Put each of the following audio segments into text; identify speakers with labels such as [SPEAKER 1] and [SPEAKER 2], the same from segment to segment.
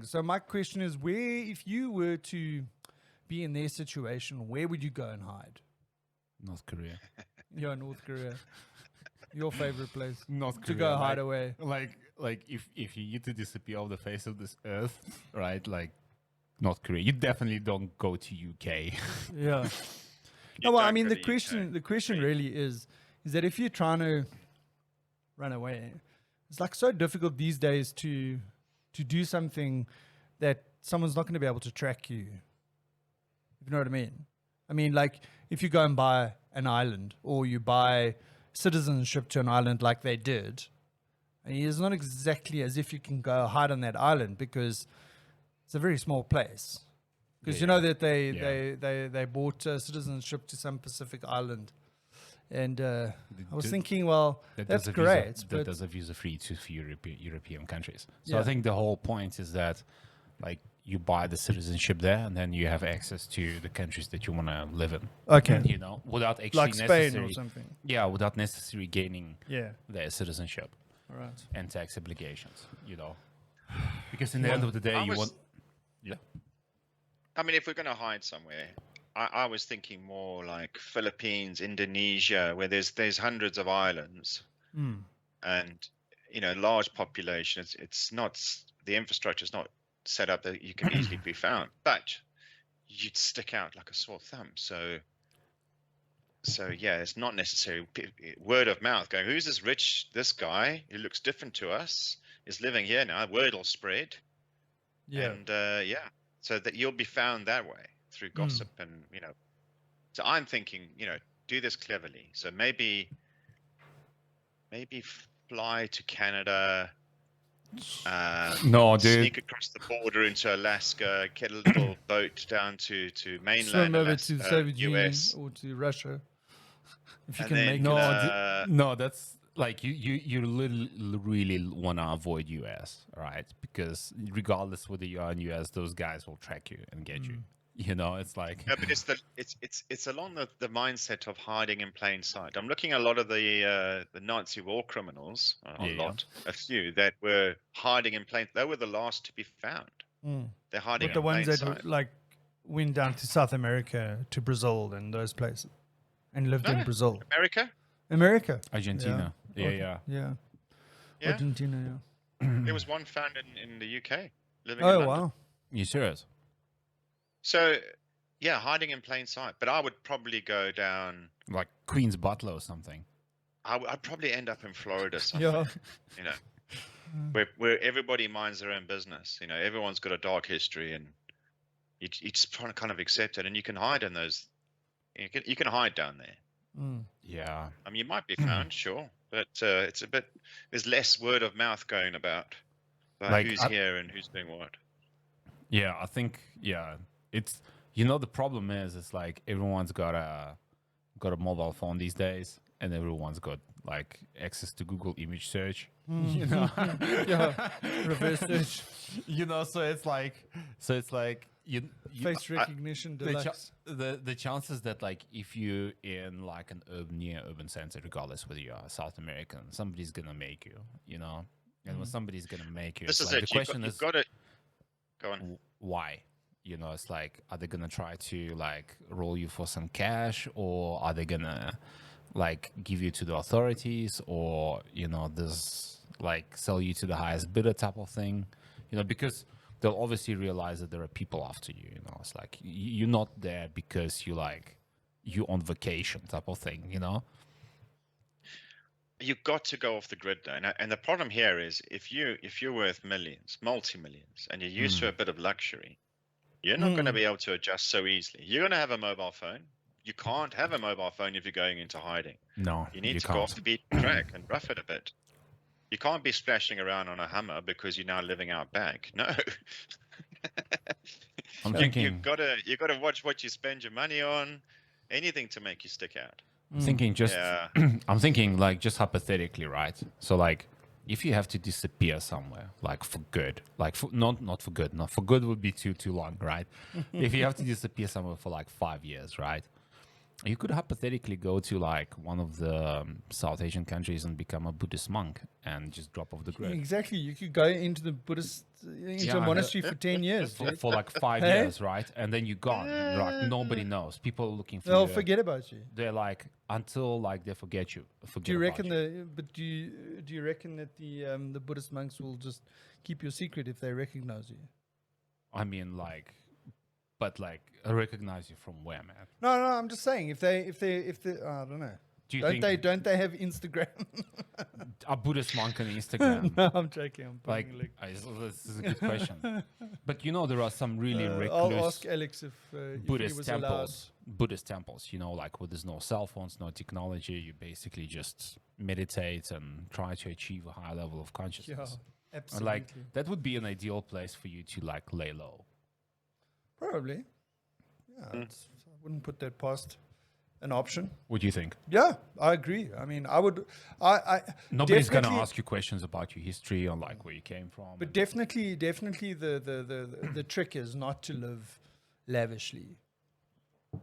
[SPEAKER 1] So my question is, if you were to be in their situation, where would you go and hide?
[SPEAKER 2] North Korea.
[SPEAKER 1] Yeah, North Korea. Your favorite place
[SPEAKER 2] North
[SPEAKER 1] to
[SPEAKER 2] Korea,
[SPEAKER 1] go hide away.
[SPEAKER 2] Like if you need to disappear off the face of this earth, right? Like North Korea, you definitely don't go to UK.
[SPEAKER 1] Yeah. No, well, I mean, the question really is that if you're trying to run away, it's like so difficult these days to do something that someone's not going to be able to track you. You know what I mean? I mean, like if you go and buy an island or you buy citizenship to an island like they did, and it's not exactly as if you can go hide on that island because it's a very small place. Because you know that they bought citizenship to some Pacific island. And I was thinking, well, that's great.
[SPEAKER 2] That does a visa free to European countries. So I think the whole point is that, like, you buy the citizenship there, and then you have access to the countries that you want to live in.
[SPEAKER 1] Okay.
[SPEAKER 2] You know, without actually
[SPEAKER 1] like Spain or something.
[SPEAKER 2] Yeah, without necessarily gaining their citizenship.
[SPEAKER 1] All right.
[SPEAKER 2] And tax obligations. You know, because in the end of the day, you want. Yeah.
[SPEAKER 3] I mean, if we're going to hide somewhere, I was thinking more like Philippines, Indonesia, where there's hundreds of islands, and large population. It's not, the infrastructure is not set up that you can easily be found, but you'd stick out like a sore thumb. So yeah, it's not necessarily word of mouth going, who's this guy who looks different to us is living here now. Word will spread. Yeah. And so that you'll be found that way through gossip and, so I'm thinking, do this cleverly. So maybe fly to Canada, sneak across the border into Alaska, get a little boat down to mainland
[SPEAKER 1] swim over
[SPEAKER 3] Alaska,
[SPEAKER 1] to the Soviet
[SPEAKER 3] US.
[SPEAKER 1] Union or to Russia. If you
[SPEAKER 3] And
[SPEAKER 1] can
[SPEAKER 3] then,
[SPEAKER 1] make it.
[SPEAKER 2] No, that's like you really want to avoid US, right? Because regardless whether you are in US, those guys will track you and get you. You know, it's like
[SPEAKER 3] no, but it's along the mindset of hiding in plain sight. I'm looking at a lot of the Nazi war criminals, a few that were hiding in plain. They were the last to be found. They're hiding
[SPEAKER 1] But the
[SPEAKER 3] in
[SPEAKER 1] ones
[SPEAKER 3] plain
[SPEAKER 1] that
[SPEAKER 3] sight.
[SPEAKER 1] like went down to South America, to Brazil, and those places, and lived in Brazil, America,
[SPEAKER 2] Argentina. Yeah.
[SPEAKER 1] Argentina. Yeah.
[SPEAKER 3] There was one found in the UK living.
[SPEAKER 1] Oh
[SPEAKER 3] in London.
[SPEAKER 1] wow!
[SPEAKER 2] You serious?
[SPEAKER 3] So, yeah, hiding in plain sight. But I would probably go down
[SPEAKER 2] like Queen's Butler or something.
[SPEAKER 3] I'd probably end up in Florida somewhere. Where everybody minds their own business. Everyone's got a dark history, and you just trying to kind of accept it, and you can hide in those. You can hide down there.
[SPEAKER 2] Yeah.
[SPEAKER 3] I mean, you might be found, sure, but it's a bit. There's less word of mouth going about like who's here and who's doing what.
[SPEAKER 2] Yeah, I think it's the problem is it's like everyone's got a mobile phone these days, and everyone's got like access to Google image search.
[SPEAKER 1] Reverse search.
[SPEAKER 2] So it's like
[SPEAKER 1] face recognition deluxe.
[SPEAKER 2] The chances that like if you in like an near urban center, regardless whether you are South American, somebody's gonna make you. And when somebody's gonna make you,
[SPEAKER 3] this is
[SPEAKER 2] like,
[SPEAKER 3] it.
[SPEAKER 2] The question is,
[SPEAKER 3] got to go on.
[SPEAKER 2] Why? It's like, are they gonna try to like roll you for some cash, or are they gonna like give you to the authorities, or this like sell you to the highest bidder type of thing? Because they'll obviously realize that there are people after you. It's like you're not there because you on vacation type of thing.
[SPEAKER 3] You've got to go off the grid though, and the problem here is if you're worth millions, multi-millions, and you're used to a bit of luxury, you're not going to be able to adjust so easily. You're going to have a mobile phone. You can't have a mobile phone if you're going into hiding.
[SPEAKER 2] No,
[SPEAKER 3] you need to go off the beaten track and rough it a bit. You can't be splashing around on a Hummer because you're now living out back. No.
[SPEAKER 2] I'm thinking
[SPEAKER 3] you gotta watch what you spend your money on. Anything to make you stick out.
[SPEAKER 2] I'm thinking like just hypothetically, right? So like if you have to disappear somewhere, like for good, like not for good, not for good would be too long, right? If you have to disappear somewhere for like 5 years, right? You could hypothetically go to like one of the South Asian countries and become a Buddhist monk and just drop off the grid.
[SPEAKER 1] Exactly. You could go into the Buddhist into a monastery for 10 years, dude.
[SPEAKER 2] For like 5
[SPEAKER 1] Hey?
[SPEAKER 2] years, right? And then you're gone. Like nobody knows. People are looking for
[SPEAKER 1] They'll
[SPEAKER 2] you.
[SPEAKER 1] forget about you.
[SPEAKER 2] They're like until like they forget you.
[SPEAKER 1] Do you reckon do you reckon that the Buddhist monks will just keep your secret if they recognize you?
[SPEAKER 2] I mean, like, but like recognize you from where, man?
[SPEAKER 1] No, I'm just saying if they I don't know. Don't they have Instagram?
[SPEAKER 2] A Buddhist monk on Instagram?
[SPEAKER 1] No, I'm joking. I'm
[SPEAKER 2] Like, this is a good question. But you know, there are some really recluse
[SPEAKER 1] I'll ask Alex if
[SPEAKER 2] Buddhist
[SPEAKER 1] he was
[SPEAKER 2] temples. Buddhist temples, you know, like where there's no cell phones, no technology. You basically just meditate and try to achieve a high level of
[SPEAKER 1] allowed.
[SPEAKER 2] consciousness.
[SPEAKER 1] Yeah,
[SPEAKER 2] And
[SPEAKER 1] absolutely.
[SPEAKER 2] like that would be an ideal place for you to like lay low.
[SPEAKER 1] Probably. Yeah, I wouldn't put that past an option.
[SPEAKER 2] What do you think?
[SPEAKER 1] Yeah, I agree. I mean, I would.
[SPEAKER 2] Nobody's gonna
[SPEAKER 1] definitely-
[SPEAKER 2] ask you questions about your history or like where you came from.
[SPEAKER 1] But definitely, the trick is not to live lavishly.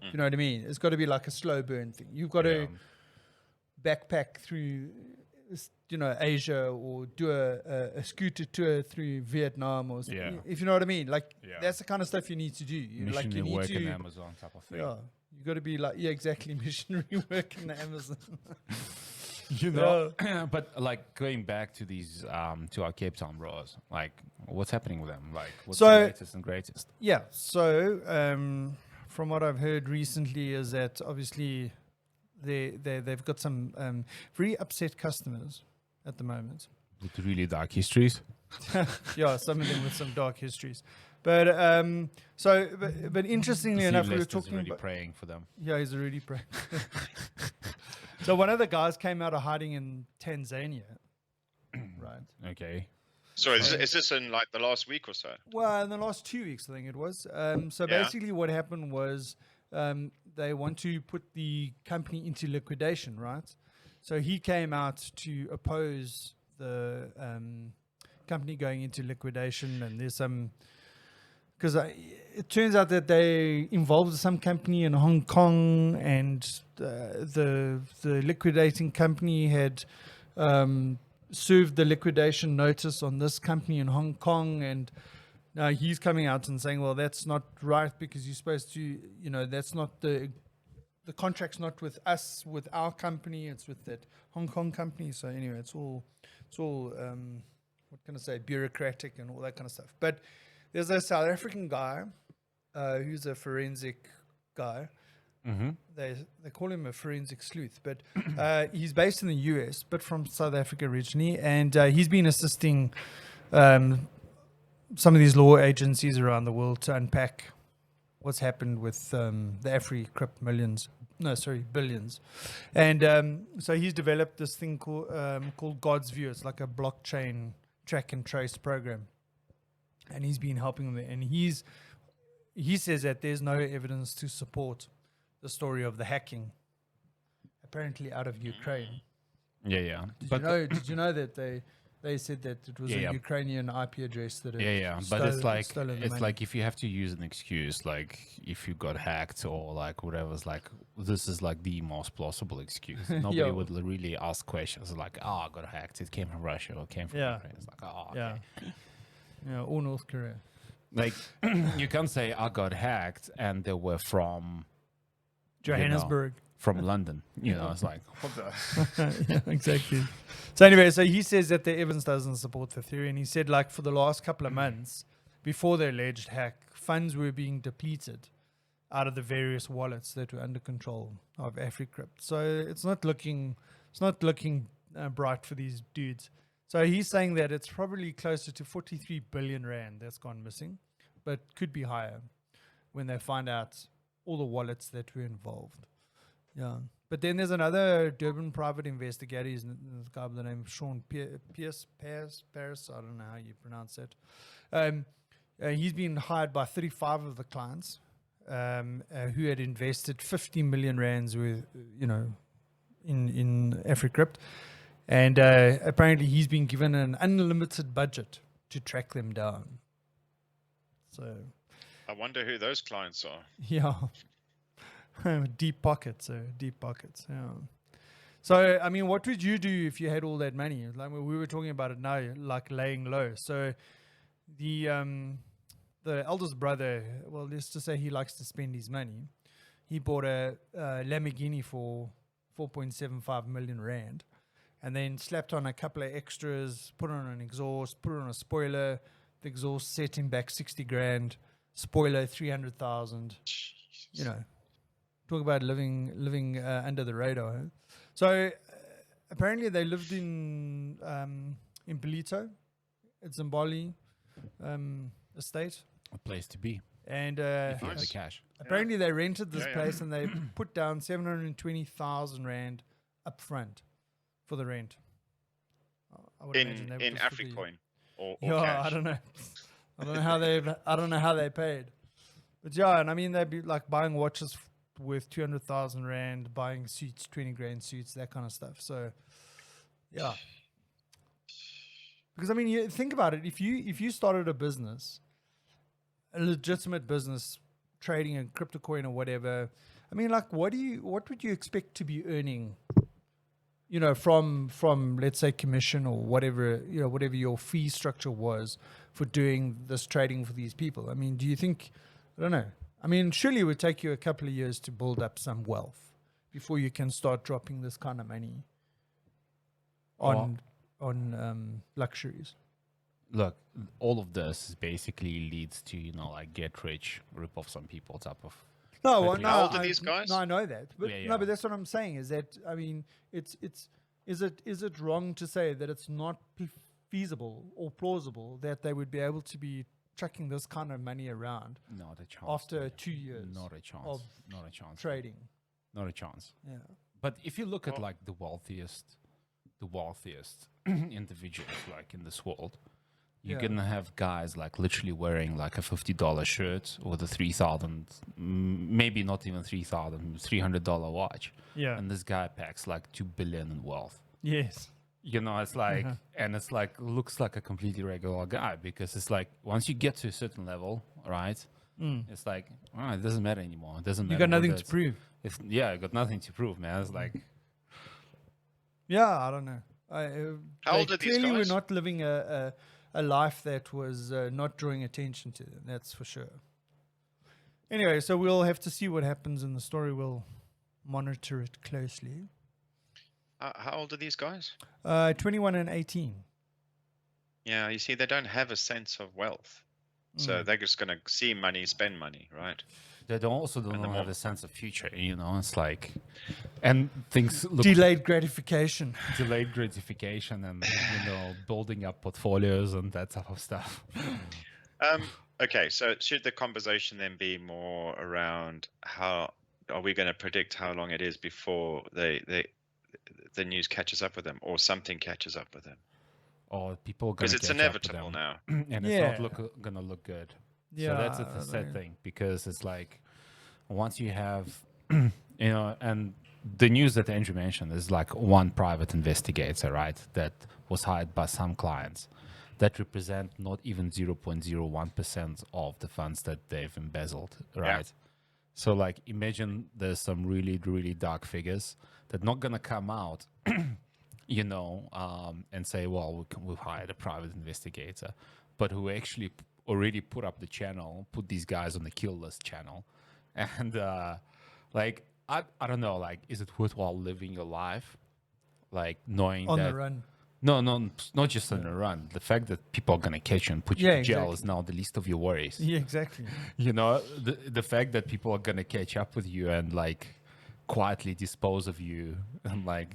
[SPEAKER 1] You know what I mean? It's got to be like a slow burn thing. You've got to backpack through, Asia, or do a scooter tour through Vietnam, or if you know what I mean. Like that's the kind of stuff you need to do. You
[SPEAKER 2] missionary
[SPEAKER 1] need
[SPEAKER 2] work
[SPEAKER 1] to,
[SPEAKER 2] in Amazon type of thing.
[SPEAKER 1] Yeah, you got to be like exactly missionary work in the Amazon.
[SPEAKER 2] You know, but like going back to these to our Cape Town bros, like what's happening with them? Like what's the latest and greatest?
[SPEAKER 1] Yeah. So from what I've heard recently is that obviously they've got some very upset customers at the moment.
[SPEAKER 2] With really dark histories.
[SPEAKER 1] Yeah, some of them with some dark histories. But but interestingly enough, we were talking
[SPEAKER 2] already
[SPEAKER 1] about
[SPEAKER 2] praying for them.
[SPEAKER 1] Yeah, he's already praying. So one of the guys came out of hiding in Tanzania, right?
[SPEAKER 2] Okay.
[SPEAKER 3] So is this in like the last week or so?
[SPEAKER 1] Well, in the last 2 weeks, I think it was. So basically what happened was they want to put the company into liquidation, right? So he came out to oppose the company going into liquidation, and there's some... Because it turns out that they involved some company in Hong Kong, and the liquidating company had served the liquidation notice on this company in Hong Kong, and now he's coming out and saying, well, that's not right, because you're supposed to, that's not the contract's not with us, with our company, it's with that Hong Kong company. So anyway, it's all what can I say, bureaucratic and all that kind of stuff. But there's a South African guy who's a forensic guy.
[SPEAKER 2] Mm-hmm.
[SPEAKER 1] They call him a forensic sleuth, but he's based in the US, but from South Africa originally, and he's been assisting some of these law agencies around the world to unpack what's happened with the Africrypt billions. And so he's developed this thing called God's View. It's like a blockchain track and trace program. And he's been helping them. And he says that there's no evidence to support the story of the hacking, apparently out of Ukraine.
[SPEAKER 2] Yeah.
[SPEAKER 1] Did you know that they said that it was a Ukrainian IP address that
[SPEAKER 2] but it's like if you have to use an excuse, like if you got hacked or like whatever, it's like this is like the most plausible excuse. Nobody would really ask questions like, I got hacked, it came from Russia or came from Ukraine. It's like, okay.
[SPEAKER 1] Yeah, or North Korea.
[SPEAKER 2] Like you can't say I got hacked and they were from
[SPEAKER 1] Johannesburg.
[SPEAKER 2] From London, it's like what the
[SPEAKER 1] yeah, exactly. So anyway, so he says that the evidence doesn't support the theory, and he said like for the last couple of months before the alleged hack, funds were being depleted out of the various wallets that were under control of Africrypt. So it's not looking bright for these dudes. So he's saying that it's probably closer to 43 billion rand that's gone missing, but could be higher when they find out all the wallets that were involved. Yeah. But then there's another Durban private investigator, he's a guy by the name of Sean Paris, I don't know how you pronounce it. He's been hired by 35 of the clients who had invested 50 million rands with, in Africrypt. And apparently he's been given an unlimited budget to track them down. So
[SPEAKER 3] I wonder who those clients are.
[SPEAKER 1] yeah. Deep pockets, deep pockets. Yeah. So, I mean, what would you do if you had all that money? Like we were talking about it now, like laying low. So, the eldest brother, well, let's just say he likes to spend his money. He bought a Lamborghini for 4.75 million rand, and then slapped on a couple of extras, put on an exhaust, put on a spoiler. The exhaust set him back 60 grand. Spoiler 300,000. You know, talk about living under the radar. Huh? So apparently they lived in Belito, at Zimbabwe estate.
[SPEAKER 2] A place to be
[SPEAKER 1] And
[SPEAKER 2] if you have the cash.
[SPEAKER 1] apparently they rented this place and they put down 720,000 rand up front for the rent. I would imagine they would
[SPEAKER 3] in
[SPEAKER 1] just put the-
[SPEAKER 3] Africoin or
[SPEAKER 1] Yeah,
[SPEAKER 3] cash.
[SPEAKER 1] I don't know. I don't know how they paid. But yeah, and I mean they'd be like buying watches worth 200,000 rand, buying suits, 20 grand suits, that kind of stuff. So yeah. Because I mean, you think about it, if you started a business, a legitimate business trading in crypto coin or whatever, I mean, like what would you expect to be earning, you know, from let's say commission or whatever, you know, whatever your fee structure was for doing this trading for these people? I mean, do you think, I don't know. I mean, surely it would take you a couple of years to build up some wealth before you can start dropping this kind of money on luxuries.
[SPEAKER 2] Look, all of this basically leads to, you know, like get rich, rip off some people type of.
[SPEAKER 1] No,
[SPEAKER 2] But
[SPEAKER 1] well,
[SPEAKER 2] you-
[SPEAKER 1] no,
[SPEAKER 3] How old are these guys?
[SPEAKER 1] No, I know that, but
[SPEAKER 2] Yeah,
[SPEAKER 1] no,
[SPEAKER 2] yeah.
[SPEAKER 1] but that's what I'm saying. Is that I mean, is it wrong to say that it's not feasible or plausible that they would be able to be chucking this kind of money around
[SPEAKER 2] Not a chance.
[SPEAKER 1] after
[SPEAKER 2] dude.
[SPEAKER 1] 2 years
[SPEAKER 2] Not a chance.
[SPEAKER 1] of
[SPEAKER 2] Not a chance.
[SPEAKER 1] trading?
[SPEAKER 2] Not a chance.
[SPEAKER 1] Yeah,
[SPEAKER 2] But if you look at
[SPEAKER 3] Well-
[SPEAKER 2] like the wealthiest individuals like in this world, you're
[SPEAKER 1] Yeah.
[SPEAKER 2] gonna have guys like literally wearing like a $50 shirt with a 3,000, maybe not even 3,000, $300 watch,
[SPEAKER 1] yeah,
[SPEAKER 2] and this guy packs like 2 billion in wealth.
[SPEAKER 1] yes,
[SPEAKER 2] You know, it's like, and it's like looks like a completely regular guy because it's like once you get to a certain level, right? It's like, oh, it doesn't matter anymore. It doesn't
[SPEAKER 1] you
[SPEAKER 2] matter.
[SPEAKER 1] got
[SPEAKER 2] what
[SPEAKER 1] nothing
[SPEAKER 2] it
[SPEAKER 1] to
[SPEAKER 2] is.
[SPEAKER 1] prove.
[SPEAKER 2] It's, yeah, I got nothing to prove, man. It's like,
[SPEAKER 1] Yeah, I don't know.
[SPEAKER 3] How
[SPEAKER 1] They
[SPEAKER 3] old are these
[SPEAKER 1] clearly
[SPEAKER 3] guys?
[SPEAKER 1] were not living a life that was not drawing attention to them. That's for sure. Anyway, so we'll have to see what happens in the story. We'll monitor it closely.
[SPEAKER 3] How old are these guys?
[SPEAKER 1] 21 and 18.
[SPEAKER 3] Yeah, you see, they don't have a sense of wealth. So they're just going to see money, spend money, right?
[SPEAKER 2] they don't
[SPEAKER 3] the
[SPEAKER 2] have
[SPEAKER 3] more-
[SPEAKER 2] a sense of future, you know. It's like, and things look
[SPEAKER 1] Delayed gratification.
[SPEAKER 2] delayed gratification and you know building up portfolios and that type of stuff.
[SPEAKER 3] Okay, so should the conversation then be more around how are we going to predict how long it is before the news catches up with them or something catches up with them?
[SPEAKER 2] Or people are
[SPEAKER 3] Because
[SPEAKER 2] gonna
[SPEAKER 3] it's
[SPEAKER 2] catch up with
[SPEAKER 3] inevitable
[SPEAKER 2] them.
[SPEAKER 3] now.
[SPEAKER 2] And it's
[SPEAKER 1] Yeah.
[SPEAKER 2] not gonna look good.
[SPEAKER 1] Yeah,
[SPEAKER 2] So that's
[SPEAKER 1] I
[SPEAKER 2] the
[SPEAKER 1] don't
[SPEAKER 2] sad
[SPEAKER 1] know.
[SPEAKER 2] thing because it's like once you have, you know, and the news that Andrew mentioned is like one private investigator, right, that was hired by some clients that represent not even 0.01% of the funds that they've embezzled, right? So like imagine there's some really, really dark figures that not gonna come out, you know, and say, well, we've hired a private investigator, but who actually already put up the channel, put these guys on the kill list channel. And like, I don't know, like, is it worthwhile living your life? Like knowing
[SPEAKER 1] On
[SPEAKER 2] that,
[SPEAKER 1] the run.
[SPEAKER 2] no, not just on the run. The fact that people are gonna catch you and put you
[SPEAKER 1] Yeah,
[SPEAKER 2] in jail
[SPEAKER 1] exactly.
[SPEAKER 2] is now the least of your worries.
[SPEAKER 1] Yeah, exactly.
[SPEAKER 2] You know, the fact that people are gonna catch up with you and like quietly dispose of you and like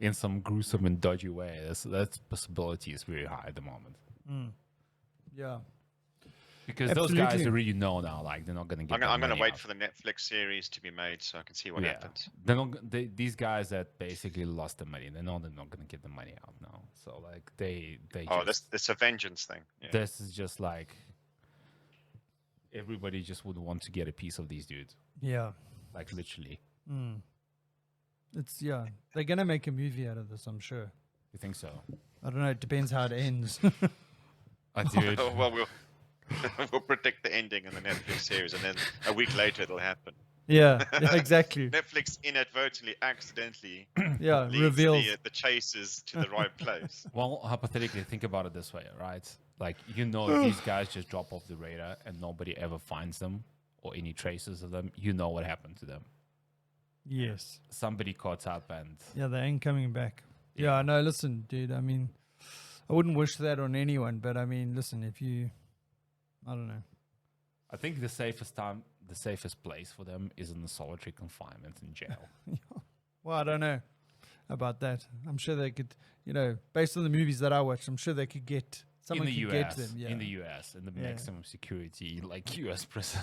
[SPEAKER 2] in some gruesome and dodgy way, that possibility is very high at the moment.
[SPEAKER 1] Yeah.
[SPEAKER 2] Because those guys
[SPEAKER 1] Absolutely.
[SPEAKER 2] already know now, like they're not gonna get.
[SPEAKER 3] I'm going to
[SPEAKER 2] money
[SPEAKER 3] wait
[SPEAKER 2] out.
[SPEAKER 3] for the Netflix series to be made so I can see what
[SPEAKER 2] Yeah,
[SPEAKER 3] happens.
[SPEAKER 2] they're not. These guys that basically lost the money, they know they're not gonna get the money out now. So like they
[SPEAKER 3] Oh,
[SPEAKER 2] just,
[SPEAKER 3] this a vengeance thing. Yeah.
[SPEAKER 2] this is just like everybody just would want to get a piece of these dudes,
[SPEAKER 1] Yeah.
[SPEAKER 2] like literally.
[SPEAKER 1] It's, yeah. They're going to make a movie out of this, I'm sure.
[SPEAKER 2] You think so?
[SPEAKER 1] I don't know. It depends how it ends.
[SPEAKER 2] Dude.
[SPEAKER 3] Oh, well, we'll predict the ending in the Netflix series, and then a week later it'll happen.
[SPEAKER 1] Yeah, exactly.
[SPEAKER 3] Netflix inadvertently, accidentally
[SPEAKER 1] Yeah,
[SPEAKER 3] leads
[SPEAKER 1] reveals.
[SPEAKER 3] the chasers to the right place.
[SPEAKER 2] Well, hypothetically, think about it this way, right? Like, if these guys just drop off the radar and nobody ever finds them or any traces of them, what happened to them.
[SPEAKER 1] Yes.
[SPEAKER 2] Somebody caught up and...
[SPEAKER 1] Yeah, they ain't coming back. Yeah, no, listen, dude, I mean, I wouldn't wish that on anyone, but I mean, listen, if you, I don't know.
[SPEAKER 2] I think the safest place for them is in the solitary confinement in jail.
[SPEAKER 1] Well, I don't know about that. I'm sure they could, based on the movies that I watched, I'm sure they could get someone
[SPEAKER 2] in the
[SPEAKER 1] could
[SPEAKER 2] US,
[SPEAKER 1] get them. Yeah.
[SPEAKER 2] in the US, in the maximum security, like US prison.